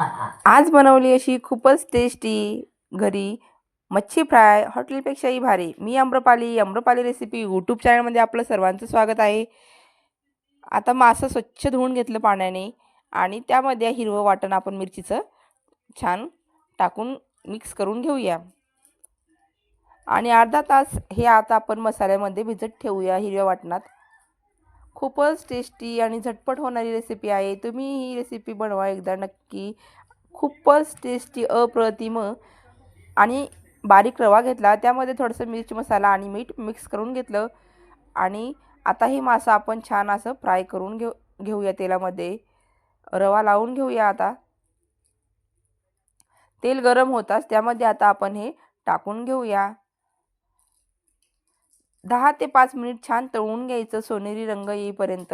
आज बनवली अशी खूपच टेस्टी घरी मच्छी फ्राय, हॉटेलपेक्षाही भारी. मी आम्रपाली रेसिपी यूट्यूब चॅनलमध्ये आपलं सर्वांचं स्वागत आहे. आता मासं स्वच्छ धुवून घेतलं पाण्याने आणि त्यामध्ये हिरवं वाटण आपण मिरचीचं छान टाकून मिक्स करून घेऊया आणि अर्धा तास हे आता आपण मसाल्यामध्ये भिजत ठेवूया हिरव्या वाटणात. खूपच टेस्टी आणि झटपट होणारी रेसिपी आहे. तुम्ही ही रेसिपी बनवा एकदा नक्की. खूपच टेस्टी अप्रतिम. आणि बारीक रवा घेतला, त्यामध्ये थोडंसं मिरची मसाला आणि मीठ मिक्स करून घेतलं आणि आता ही मासा आपण छान असं फ्राय करून घेऊया तेलामध्ये. रवा लावून घेऊया. आता तेल गरम होताच त्यामध्ये आता आपण हे टाकून घेऊया. 10 ते 5 मिनिट छान तळून घ्यायचं सोनेरी रंग येईपर्यंत.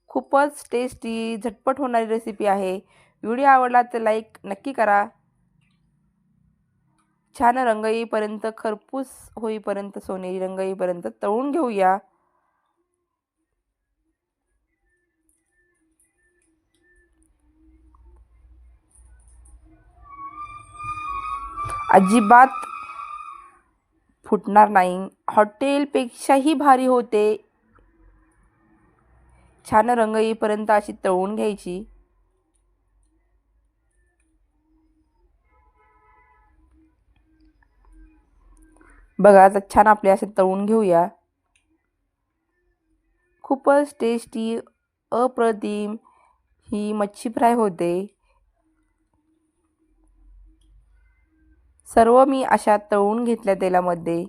खूपच टेस्टी झटपट होणारी रेसिपी आहे. व्हिडिओ आवडला तर लाईक नक्की करा. छान रंग येईपर्यंत, खरपूस होईपर्यंत, सोनेरी रंग येईपर्यंत तळून घेऊया. अजिबात फुटणार नाही. हॉटेलपेक्षाही भारी होते. छान रंग येईपर्यंत अशी तळून घ्यायची. बघा आता छान आपले असे तळून घेऊया. खूपच टेस्टी अप्रतिम ही मच्छी फ्राय होते. सर्व मी अशा तळून घेतल्या तेलामध्ये.